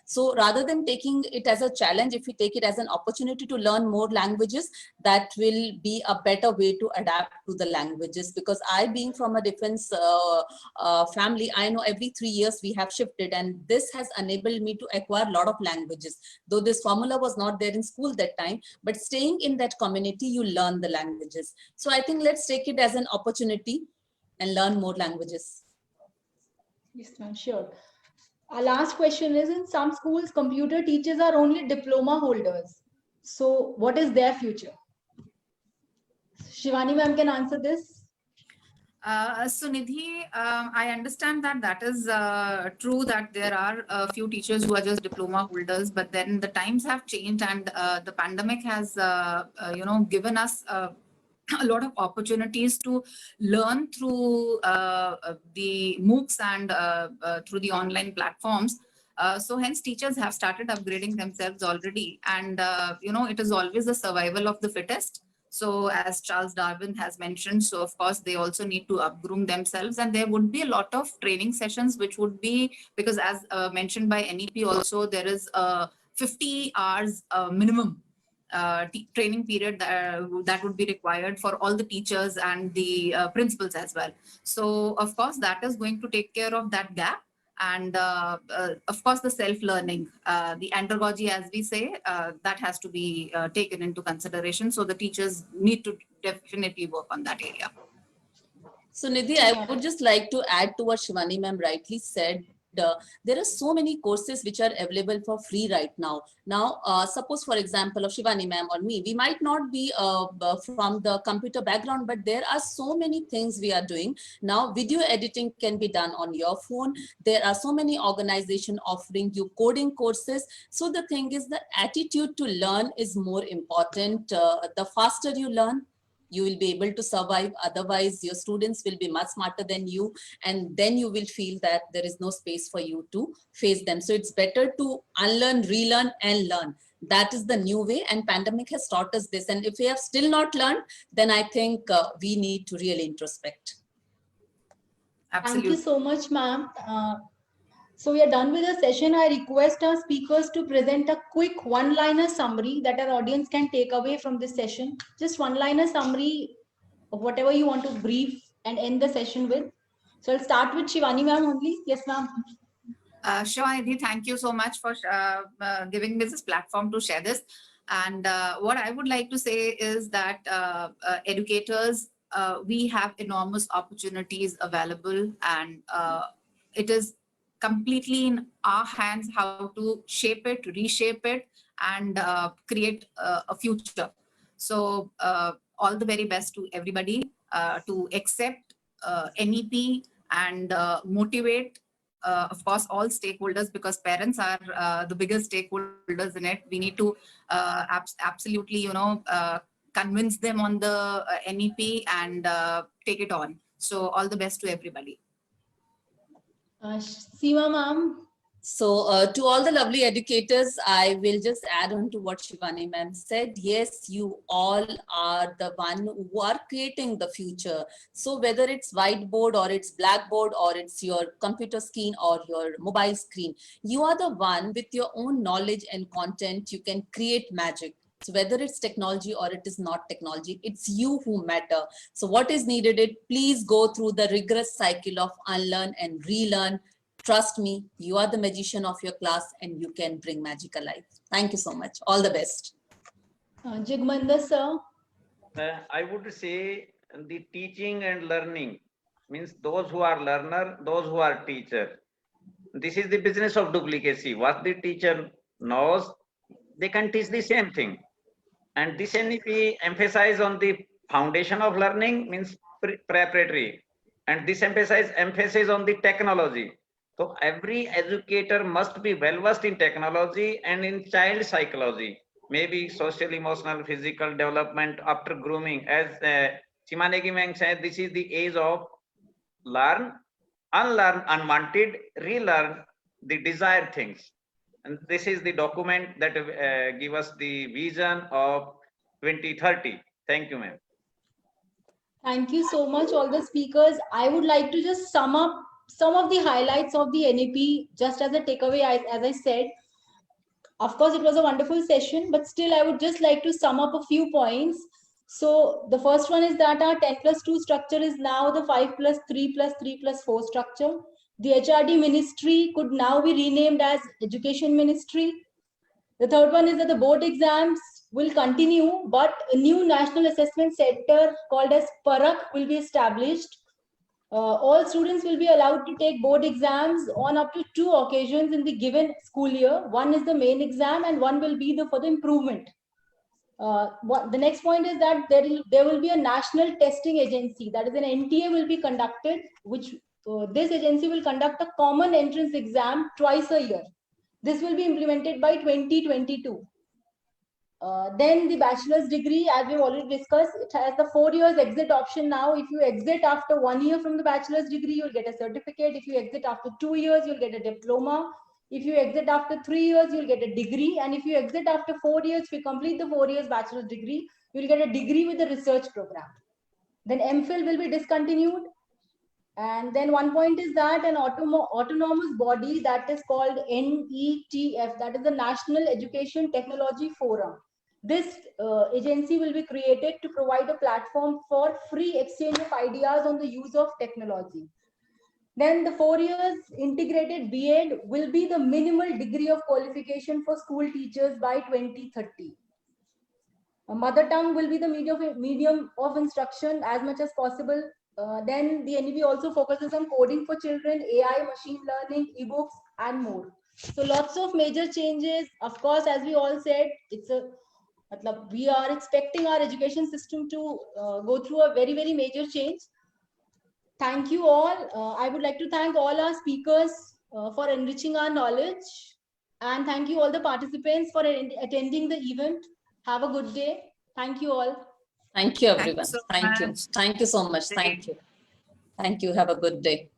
So rather than taking it as a challenge, if we take it as an opportunity to learn more languages, that will be a better way to adapt to the languages. Because I, being from a defense family, I know every 3 years we have shifted, and this has enabled me to acquire a lot of languages. Though this formula was not there in school that time, but staying in that community, you learn the languages. So I think let's take it as an opportunity and learn more languages. Yes, ma'am, sure. Our last question is, in some schools, computer teachers are only diploma holders. So what is their future? Shivani ma'am can answer this. So Nidhi, I understand that is true, that there are a few teachers who are just diploma holders, but then the times have changed, and the pandemic has, given us a lot of opportunities to learn through the MOOCs and through the online platforms. So hence teachers have started upgrading themselves already, and it is always the survival of the fittest. So as Charles Darwin has mentioned, so of course they also need to upgroom themselves, and there would be a lot of training sessions which would be, because as mentioned by NEP also, there is 50 hours minimum training period that would be required for all the teachers and the principals as well. So of course, that is going to take care of that gap. And of course, the self-learning, the andragogy, as we say, that has to be taken into consideration. So the teachers need to definitely work on that area. So Nidhi, I would just like to add to what Shivani ma'am rightly said. There are so many courses which are available for free right now. Now, suppose for example of Shivani ma'am or me, we might not be from the computer background, but there are so many things we are doing. Now, video editing can be done on your phone. There are so many organizations offering you coding courses. So the thing is, the attitude to learn is more important. The faster you learn, you will be able to survive. Otherwise, your students will be much smarter than you. And then you will feel that there is no space for you to face them. So it's better to unlearn, relearn, and learn. That is the new way. And pandemic has taught us this. And if we have still not learned, then I think we need to really introspect. Absolutely. Thank you so much, ma'am. So we are done with the session. I request our speakers to present a quick one-liner summary that our audience can take away from this session. Just one-liner summary of whatever you want to brief and end the session with. So I'll start with Shivani ma'am only. Yes, ma'am. Shivani, thank you so much for giving me this platform to share this. And what I would like to say is that educators, we have enormous opportunities available, and it is completely in our hands how to shape it, reshape it, and create a future. So all the very best to everybody to accept NEP and motivate, of course, all stakeholders, because parents are the biggest stakeholders in it. We need to absolutely, convince them on the NEP and take it on. So all the best to everybody. Seema ma'am. So to all the lovely educators, I will just add on to what Shivani ma'am said. Yes, you all are the one who are creating the future. So whether it's whiteboard or it's blackboard or it's your computer screen or your mobile screen, you are the one with your own knowledge and content. You can create magic. So whether it's technology or it is not technology, it's you who matter. So what is needed, please go through the rigorous cycle of unlearn and relearn. Trust me, you are the magician of your class and you can bring magic alive. Thank you so much. All the best. Jigmanda sir. I would say the teaching and learning means those who are learner, those who are teacher. This is the business of duplicacy. What the teacher knows, they can teach the same thing. And this NEP emphasize on the foundation of learning, means preparatory, and this emphasis on the technology. So every educator must be well versed in technology and in child psychology, maybe social, emotional, physical development after grooming. As Chimanegi Meng said, this is the age of learn, unlearn unwanted, relearn the desired things. And this is the document that give us the vision of 2030. Thank you, ma'am. Thank you so much, all the speakers. I would like to just sum up some of the highlights of the NEP, just as a takeaway. As I said, of course, it was a wonderful session, but still, I would just like to sum up a few points. So the first one is that our 10+2 structure is now the 5+3+3+4 structure. The HRD ministry could now be renamed as Education Ministry. The third one is that the board exams will continue, but a new national assessment center called as Parak will be established. All students will be allowed to take board exams on up to 2 occasions in the given school year. One is the main exam and one will be for the improvement. The next point is that there will be a national testing agency, that is an NTA will be conducted, which this agency will conduct a common entrance exam twice a year. This will be implemented by 2022. Then the bachelor's degree, as we've already discussed, it has the 4 years exit option now. If you exit after 1 year from the bachelor's degree, you'll get a certificate. If you exit after 2 years, you'll get a diploma. If you exit after 3 years, you'll get a degree. And if you exit after 4 years, if you complete the 4 years bachelor's degree, you'll get a degree with a research program. Then MPhil will be discontinued. And then one point is that an autonomous body that is called NETF, that is the National Education Technology Forum. This agency will be created to provide a platform for free exchange of ideas on the use of technology. Then the 4 years integrated B.Ed will be the minimal degree of qualification for school teachers by 2030. Mother tongue will be the medium of instruction as much as possible. Then the NEP also focuses on coding for children, AI, machine learning, ebooks, and more. So lots of major changes. Of course, as we all said, we are expecting our education system to go through a very, very major change. Thank you all. I would like to thank all our speakers for enriching our knowledge. And thank you all the participants for attending the event. Have a good day. Thank you all. Thank you, Thank you everyone. so Thank you. much. Thank you so much. Thank you. Thank you. Have a good day.